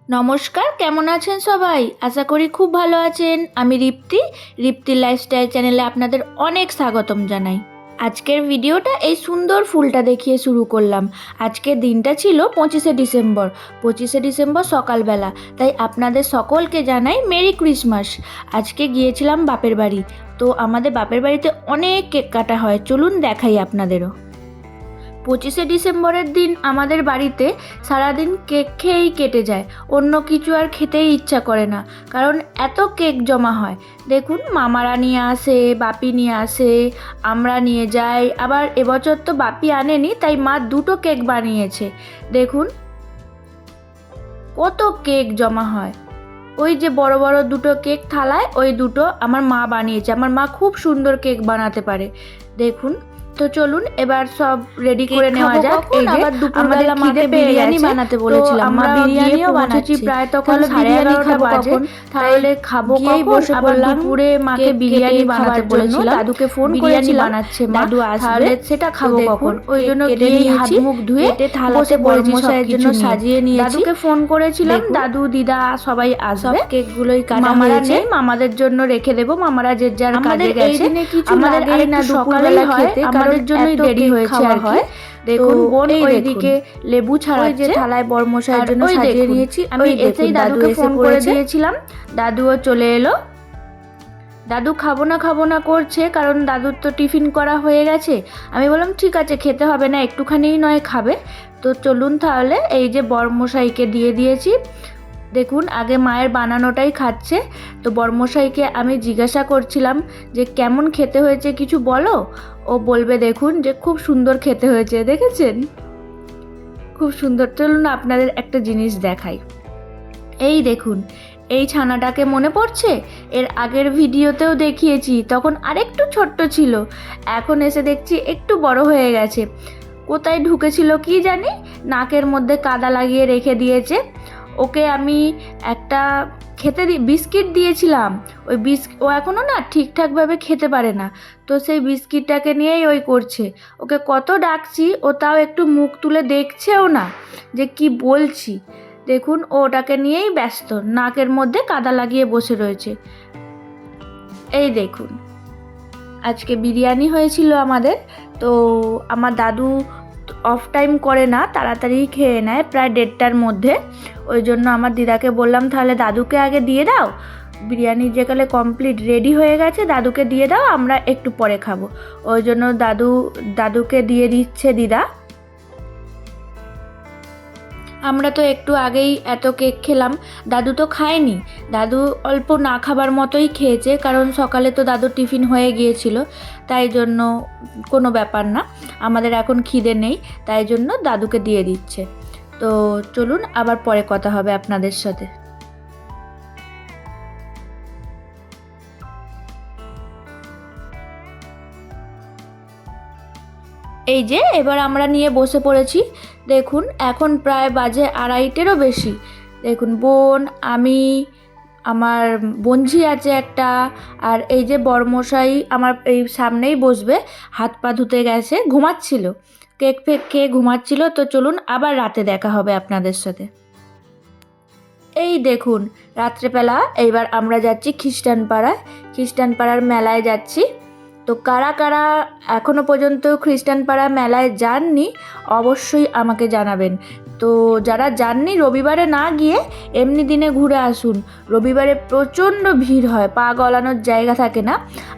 নমস্কার, কেমন আছেন সবাই? আশা করি খুব ভালো আছেন। আমি রিপ্তি লাইফস্টাইল চ্যানেলে আপনাদের অনেক স্বাগতম জানাই। আজকের ভিডিওটা এই সুন্দর ফুলটা দেখিয়ে শুরু করলাম। আজকের দিনটা ছিল 25শে ডিসেম্বর। 25শে ডিসেম্বর সকালবেলা, তাই আপনাদের সকলকে জানাই মেরি ক্রিসমাস। আজকে গিয়েছিলাম বাপের বাড়ি, তো আমাদের বাপের বাড়িতে অনেক কেক কাটা হয়, চলুন দেখাই আপনাদেরও। 25শে ডিসেম্বরের দিন আমাদের বাড়িতে সারাদিন কেক খেয়েই কেটে যায়, অন্য কিছু আর খেতেই ইচ্ছা করে না, কারণ এত কেক জমা হয়। দেখুন, মামারা নিয়ে আসে, বাপি নিয়ে আসে, আমরা নিয়ে যাই। আবার এবছর তো বাপি আনেনি, তাই মা দুটো কেক বানিয়েছে। দেখুন কত কেক জমা হয়। ওই যে বড় বড় দুটো কেক থালায়, ওই দুটো আমার মা বানিয়েছে। আমার মা খুব সুন্দর কেক বানাতে পারে। দেখুন, তো চলুন এবার সব রেডি করে নেওয়া যাক। এই যে আমাদের মাকে বিরিয়ানি বানাতে বলেছিলাম, মা বিরিয়ানিও বানাচ্ছি। প্রায় তখন 11:30 বাজে, তাহলে খাবো কখন? আবার দুপুরে মাকে বিরিয়ানি বানাতে বলেছিলাম, দাদুকে ফোন করেছিলাম, বানাচ্ছে দাদু আসবে, সেটা খাবো কখন? ওই জন্য গিয়ে হাত মুখ ধুয়ে থালাতে বড়মশাইয়ের জন্য সাজিয়ে নিয়েছি। দাদুকে ফোন করেছিলাম, দাদু দিদা সবাই আসবে। কেকগুলোই কাটা হয়েছে, মামাদের জন্য রেখে দেবো, মামারা যে যার কাজে গেছে। আমাদের এই না সকালবেলা খেতে, আমাদের জন্যই দেরি হয়েছে আর কি। দেখুন বোন ওইদিকে লেবু ছাড়াচ্ছে, থালায় বড়মশাইয়ের জন্য সাজিয়ে নিয়েছি। আমি এসেই দাদুকে ফোন করে দিয়েছিলাম, দাদুও চলে এলো। দাদু খাবো না করছে, কারণ দাদুর তো টিফিন করা হয়ে গেছে। আমি বললাম ঠিক আছে, খেতে হবে না, একটুখানিই নয় খাবে। তো চলুন তাহলে, এই যে বড়মশাইকে দিয়ে দিয়েছি। দেখুন আগে মায়ের বানানোটাই খাচ্ছে। তো বড়মশাইকে আমি জিজ্ঞাসা করছিলাম যে কেমন খেতে হয়েছে, কিছু বলো। ও বলবে দেখুন যে খুব সুন্দর খেতে হয়েছে। দেখেছেন, খুব সুন্দর। চলুন আপনাদের একটা জিনিস দেখাই। এই দেখুন, এই ছানাটাকে মনে পড়ছে? এর আগের ভিডিওতেও দেখিয়েছি, তখন আরেকটু ছোট্ট ছিল, এখন এসে দেখছি একটু বড় হয়ে গেছে। কোথায় ঢুকেছিল কি জানি, নাকের মধ্যে কাদা লাগিয়ে রেখে দিয়েছে। ওকে আমি একটা বিস্কিট দিয়েছিলাম। ওই ও এখনও না ঠিকঠাকভাবে খেতে পারে না, তো সেই বিস্কিটটাকে নিয়েই ওই করছে। ওকে কত ডাকছি, ও তাও একটু মুখ তুলে দেখছেও না যে কি বলছি। দেখুন ও ওটাকে নিয়েই ব্যস্ত, নাকের মধ্যে কাদা লাগিয়ে বসে রয়েছে। এই দেখুন, আজকে বিরিয়ানি হয়েছিল আমাদের। তো আমার দাদু অফ টাইম করে না, তাড়াতাড়ি খেয়ে নেয়, প্রায় 1:30টার মধ্যে। ওই জন্য আমার দিদাকে বললাম তাহলে দাদুকে আগে দিয়ে দাও, বিরিয়ানি যেকালে কমপ্লিট রেডি হয়ে গেছে, দাদুকে দিয়ে দাও, আমরা একটু পরে খাবো। ওই জন্য দাদুকে দিয়ে দিচ্ছে দিদা। আমরা তো একটু আগেই এত কেক খেলাম, দাদু তো খায়নি। দাদু অল্প না খাবার মতোই খেয়েছে, কারণ সকালে তো দাদুর টিফিন হয়ে গিয়েছিল, তাই জন্য কোনো ব্যাপার না। আমাদের এখন খিদে নেই, তাই জন্য দাদুকে দিয়ে দিচ্ছে। তো চলুন আবার পরে কথা হবে আপনাদের সাথে। এই যে এবার আমরা নিয়ে বসে পড়েছি। দেখুন এখন প্রায় বাজে 2:30-টেরও বেশি। দেখুন বোন, আমি, আমার বোনঝি আছে একটা, আর এই যে বড়মশাই আমার এই সামনেই বসবে, হাত পা ধুতে গেছে, ঘুমাচ্ছিল, কেক ফেক খেয়ে ঘুমাচ্ছিল। তো চলুন আবার রাতে দেখা হবে আপনাদের সাথে। এই দেখুন রাত্রেবেলা এইবার আমরা যাচ্ছি খ্রিস্টান পাড়ার মেলায় যাচ্ছি। তো কারা কারা এখনো পর্যন্ত খ্রিস্টান পাড়া মেলায় যাননি অবশ্যই আমাকে জানাবেন। তো যারা যাননি, রবিবারে না গিয়ে এমনি দিনে ঘুরে আসুন। রবিবারে প্রচণ্ড ভিড় হয়, পা গলানোর জায়গা থাকে না।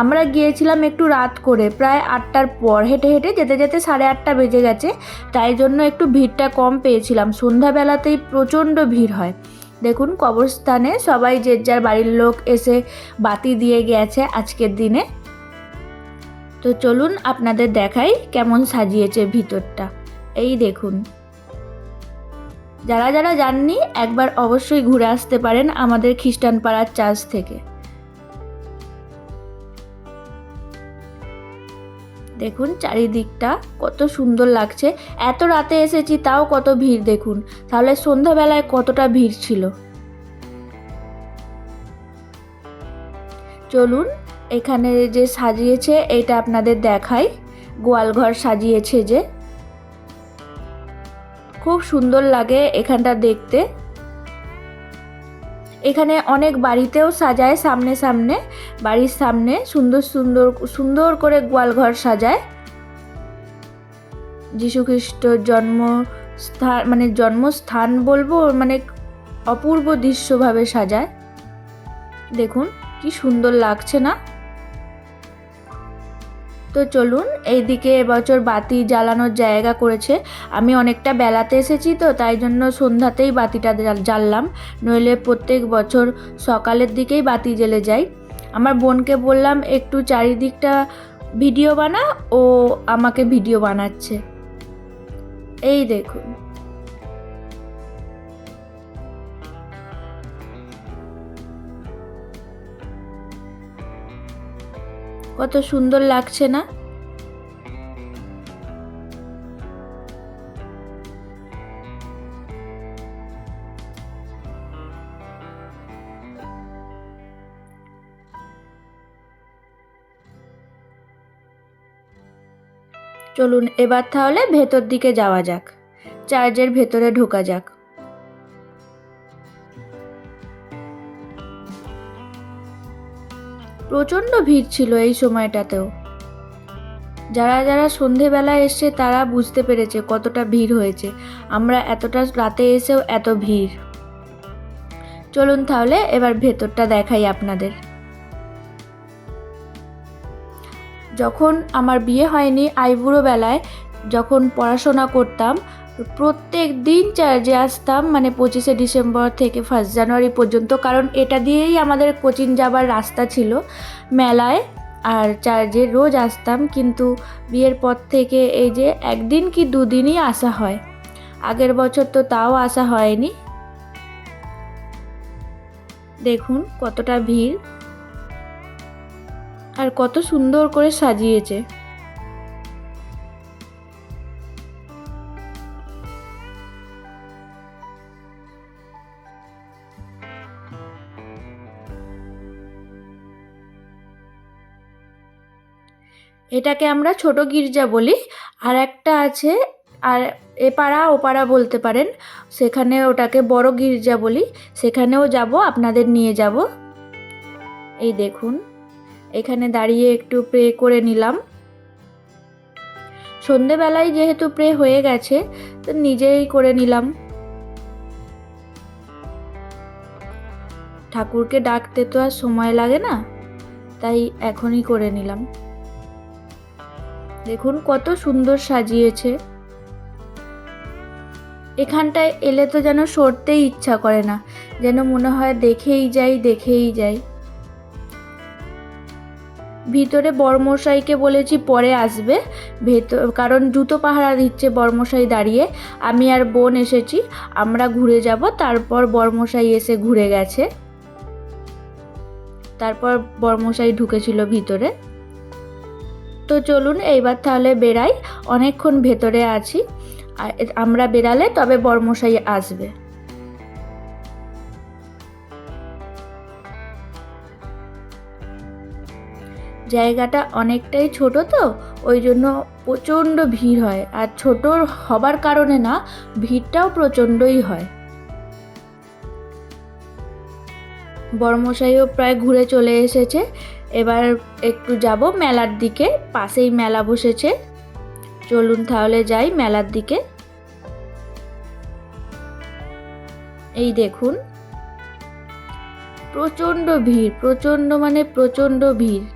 আমরা গিয়েছিলাম একটু রাত করে, প্রায় 8টার পর, হেঁটে হেঁটে যেতে যেতে 8:30 বেজে গেছে, তাই জন্য একটু ভিড়টা কম পেয়েছিলাম। সন্ধ্যাবেলাতেই প্রচণ্ড ভিড় হয়। দেখুন কবরস্থানে সবাই যে যার বাড়ির লোক এসে বাতি দিয়ে গেছে আজকের দিনে। তো চলুন আপনাদের দেখাই কেমন সাজিয়েছে ভিতরটা। এই দেখুন, যারা যারা যাননি একবার অবশ্যই ঘুরে আসতে পারেন আমাদের খ্রিস্টান পাড়ার চার্চ থেকে। দেখুন চারিদিকটা কত সুন্দর লাগছে। এত রাতে এসেছি তাও কত ভিড় দেখুন, তাহলে সন্ধ্যাবেলায় কতটা ভিড় ছিল। চলুন এখানে যে সাজিয়েছে এটা আপনাদের দেখাই। গোয়ালঘর সাজিয়েছে, যে খুব সুন্দর লাগে এখানটা দেখতে। এখানে অনেক বাড়িতেও সাজায়, সামনে সামনে বাড়ির সামনে সুন্দর সুন্দর সুন্দর করে গোয়ালঘর সাজায়। যীশু খ্রিস্টর জন্মস্থান মানে জন্মস্থান বলবো, মানে অপূর্ব দৃশ্যভাবে সাজায়। দেখুন কি সুন্দর লাগছে না? তো চলুন, এইদিকে এবছর বাতি জ্বালানোর জায়গা করেছে। আমি অনেকটা বেলাতে এসেছি তো, তাই জন্য সন্ধ্যাতেই বাতিটা জ্বাললাম, নইলে প্রত্যেক বছর সকালের দিকেই বাতি জ্বেলে যায়। আমার বোনকে বললাম একটু চারিদিকটা ভিডিও বানা, ও আমাকে ভিডিও বানাচ্ছে। এই দেখুন কত সুন্দর লাগছে না? চলুন এবার তাহলে ভেতর দিকে যাওয়া যাক, চার্চের ভেতরে ঢোকা যাক। প্রচণ্ড ভিড় ছিল এই সময়টাতেও। যারা যারা সন্ধেবেলায় এসছে তারা বুঝতে পেরেছে কতটা ভিড় হয়েছে। আমরা এতটা রাতে এসেও এত ভিড়। চলুন তাহলে এবার ভেতরটা দেখাই আপনাদের। যখন আমার বিয়ে হয়নি, আইবুড়ো বেলায় যখন পড়াশোনা করতাম, প্রত্যেক দিন চার্চে আসতাম, মানে 25শে ডিসেম্বর থেকে 1 জানুয়ারি পর্যন্ত, কারণ এটা দিয়েই আমাদের কোচিং যাবার রাস্তা ছিল মেলায়। আর চার্চে রোজ আসতাম, কিন্তু বিয়ের পর থেকে এই যে একদিন কি দুদিনই আসা হয়। আগের বছর তো তাও আসা হয়নি। দেখুন কতটা ভিড়, আর কত সুন্দর করে সাজিয়েছে। এটাকে আমরা ছোট গির্জা বলি। আর একটা আছে, আর এপাড়া ওপাড়া বলতে পারেন, সেখানে ওটাকে বড় গির্জা বলি। সেখানেও যাব, আপনাদের নিয়ে যাব। এই দেখুন, এখানে দাঁড়িয়ে একটু প্রে করে নিলাম। সন্ধেবেলায় যেহেতু প্রে হয়ে গেছে, তো নিজেই করে নিলাম। ঠাকুরকে ডাকতে তো আর সময় লাগে না, তাই এখনই করে নিলাম। দেখুন কত সুন্দর সাজিয়েছে। এখানটায় এলে তো যেন সরতেই ইচ্ছা করে না, যেন মনে হয় দেখেই যাই দেখেই যাই। ভিতরে বড়মশাইকে বলেছি পরে আসবে কারণ জুতো পাহারা দিচ্ছে বড়মশাই দাঁড়িয়ে। আমি আর বোন এসেছি, আমরা ঘুরে যাব, তারপর বড়মশাই এসে ঘুরে গেছে। তারপর বড়মশাই ঢুকেছিল ভিতরে। তো চলুন এইবার তাহলে বেরাই, অনেকক্ষণ ভেতরে আছি। আমরা বেরালে তবে বড়মশাই আসবে। জায়গাটা অনেকটাই ছোট, তো ওই জন্য প্রচণ্ড ভিড় হয়। আর ছোট হবার কারণে না, ভিড়টাও প্রচণ্ডই হয়। বড়মশাইও প্রায় ঘুরে চলে এসেছে। এবার একটু যাব মেলার দিকে, পাশেই মেলা বসেছে। চলুন তাহলে যাই মেলার দিকে। এই দেখুন প্রচণ্ড ভিড়, প্রচণ্ড মানে প্রচণ্ড ভিড়।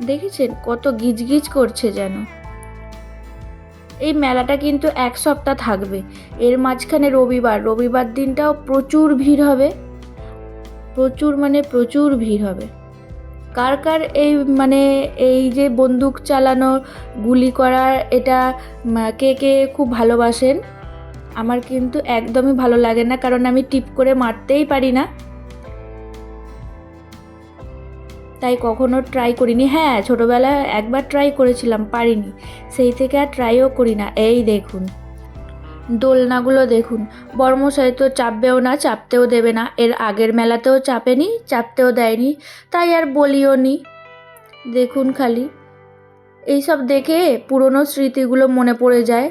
দেখেছেন কত গিজগিজ করছে যেন। এই মেলাটা কিন্তু 1 সপ্তাহ থাকবে। এর মাঝখানে রবিবার দিনটাও প্রচুর ভিড় হবে, প্রচুর মানে প্রচুর ভিড় হবে। কার কার এই যে বন্দুক চালানো, গুলি করার, এটা কে কে খুব ভালোবাসেন? আমার কিন্তু একদমই ভালো লাগে না, কারণ আমি টিপ করে মারতেই পারি না, তাই কখনো ট্রাই করিনি। হ্যাঁ, ছোটোবেলায় একবার ট্রাই করেছিলাম, পারিনি, সেই থেকে আর ট্রাইও করি না। এই দেখুন দোলনাগুলো দেখুন, বড়মশাই তো চাপবেও না, চাপতেও দেবে না। এর আগের মেলাতেও চাপেনি, চাপতেও দেয়নি, তাই আর বলিও নি। দেখুন খালি এইসব দেখে পুরনো স্মৃতিগুলো মনে পড়ে যায়।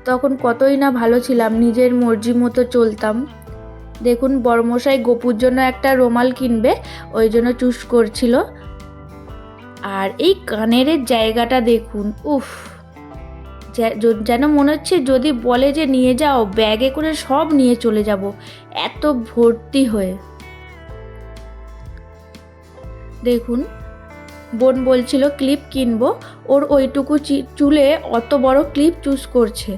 তখন কতই না ভালো ছিলাম, নিজের মর্জি মতো চলতাম। দেখুন বড়মশাই গোপুর জন্য একটা রুমাল কিনবে, ওই জন্য চুজ করছিল। আর এই কানের জায়গাটা দেখুন, উফ, যেন মনে হচ্ছে যদি বলে যে নিয়ে যাও ব্যাগে করে সব নিয়ে চলে যাব, এত ভর্তি হয়ে। দেখুন বোন বলছিল ক্লিপ কিনবো, ওর ওইটুকু চুলে অত বড় ক্লিপ চুজ করছে।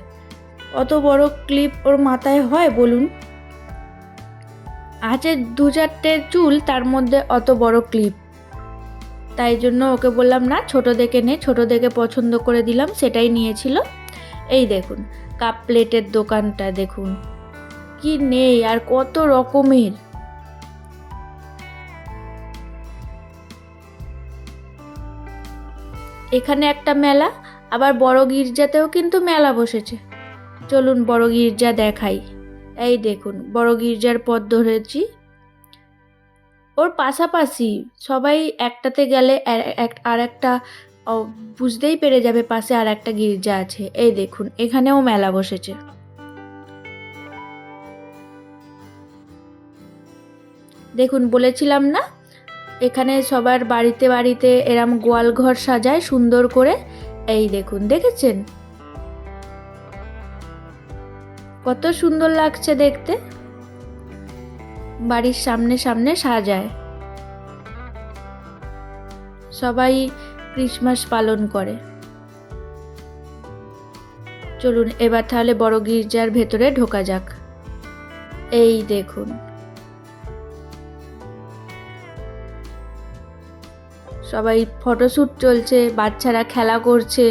অত বড় ক্লিপ ওর মাথায় হয় বলুন? আছে 2-4টে চুল, তার মধ্যে অত বড় ক্লিপ। তাই জন্য ওকে বললাম না, ছোট দেখে নে, ছোট দেখে পছন্দ করে দিলাম, সেটাই নিয়েছিল। এই দেখুন কাপ প্লেটের দোকানটা দেখুন কি নেই আর কত রকমের। এখানে একটা মেলা, আবার বড় গির্জাতেও কিন্তু মেলা বসেছে। চলুন বড় গির্জা দেখাই। এই দেখুন বড় গির্জার পথ ধরেছি, ওর পাশাপাশি সবাই একটাতে গেলে আর একটা বুঝতেই পেরে যাবে পাশে আর একটা গির্জা আছে। এই দেখুন এখানেও মেলা বসেছে। দেখুন বলেছিলাম না, এখানে সবার বাড়িতে বাড়িতে এরম গোয়াল ঘর সাজায় সুন্দর করে। এই দেখুন, দেখেছেন কত সুন্দর লাগছে দেখতে? বাড়ির সামনে সামনে সাজায়, সবাই ক্রিসমাস পালন করে। চলুন এবার তাহলে বড় গির্জার ভেতরে ঢোকা যাক। এই দেখুন সবাই ফটোশ্যুট চলছে, বাচ্চারা খেলা করছে।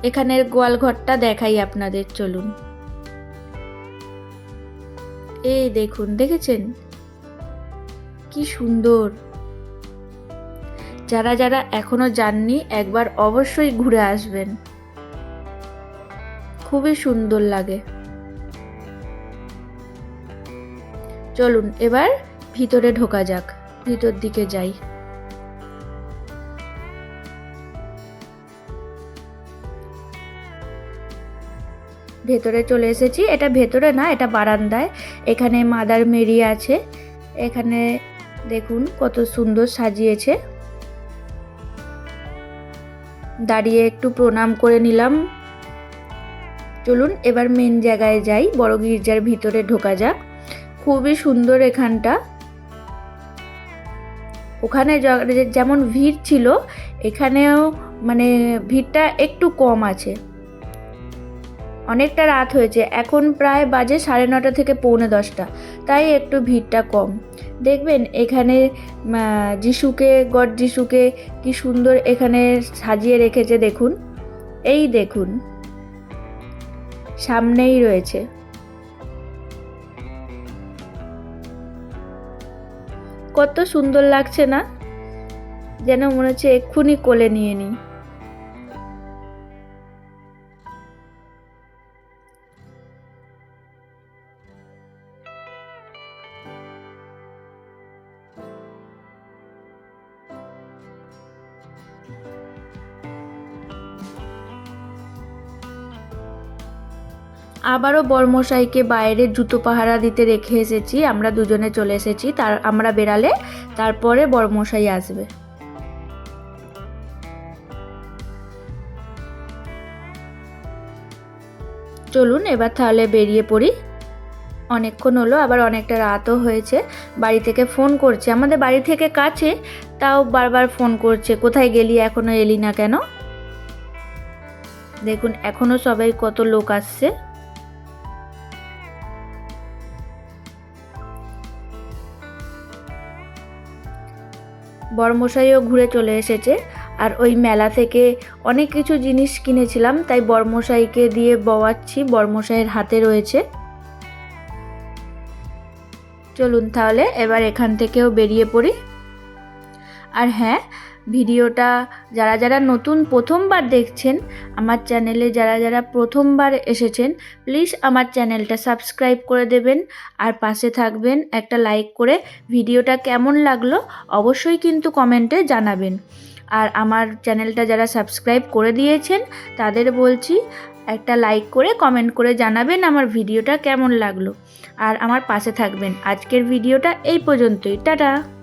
এখানের গোয়াল ঘরটা দেখাই আপনাদের, চলুন। এই দেখুন, দেখেছেন কি সুন্দর? যারা যারা এখনো যাননি একবার অবশ্যই ঘুরে আসবেন, খুবই সুন্দর লাগে। চলুন এবার ভিতরে ঢোকা যাক, ভিতর দিকে যাই। ভেতরে চলে এসেছি। এটা ভেতরে না, এটা বারান্দায়। এখানে মাদার মেরি আছে। এখানে দেখুন কত সুন্দর সাজিয়েছে। দাঁড়িয়ে একটু প্রণাম করে নিলাম। চলুন এবার মেন জায়গায় যাই, বড় গির্জার ভিতরে ঢোকা যাক। খুবই সুন্দর এখানটা। ওখানে যেমন ভিড় ছিল, এখানেও মানে ভিড়টা একটু কম আছে। অনেকটা রাত হয়েছে, এখন প্রায় বাজে 9:30 থেকে 9:45, তাই একটু ভিড়টা কম। দেখবেন এখানে যিশুকে, গড যিশুকে কি সুন্দর এখানে সাজিয়ে রেখেছে দেখুন। এই দেখুন সামনেই রয়েছে। কত সুন্দর লাগছে না? যেন মনে হচ্ছে এক্ষুনি কোলে নিয়ে নিই। আবারও বরমশাইকে বাইরে জুতো পাহারা দিতে রেখে এসেছি। আমরা দুজনে চলে এসেছি, আমরা বেরালে তারপরে বরমশাই আসবে। চলুন এবার তাহলে বেরিয়ে পড়ি। অনেকক্ষণ হলো, আবার অনেকটা রাতও হয়েছে। বাড়ি থেকে ফোন করছে, আমাদের বাড়ি থেকে কাছে, তাও বারবার ফোন করছে, কোথায় গেলি, এখনো এলি না কেন? দেখুন এখনো সবাই কত লোক আসছে। বরমশাইও ঘুরে চলে এসেছে। আর ওই মেলা থেকে অনেক কিছু জিনিস কিনেছিলাম, তাই বরমশাইকে দিয়ে বওয়াচ্ছি, বরমশাইয়ের হাতে রয়েছে। চলুন তাহলে এবার এখান থেকেও বেরিয়ে পড়ি। আর হ্যাঁ, ভিডিওটা যারা যারা নতুন প্রথমবার দেখছেন, আমার চ্যানেলে যারা যারা প্রথমবার এসেছেন, প্লিজ আমার চ্যানেলটা সাবস্ক্রাইব করে দেবেন আর পাশে থাকবেন একটা লাইক করে। ভিডিওটা কেমন লাগলো অবশ্যই কিন্তু কমেন্টে জানাবেন। আর আমার চ্যানেলটা যারা সাবস্ক্রাইব করে দিয়েছেন তাদের বলছি একটা লাইক করে কমেন্ট করে জানাবেন আমার ভিডিওটা কেমন লাগলো, আর আমার পাশে থাকবেন। আজকের ভিডিওটা এই পর্যন্তই, টাটা।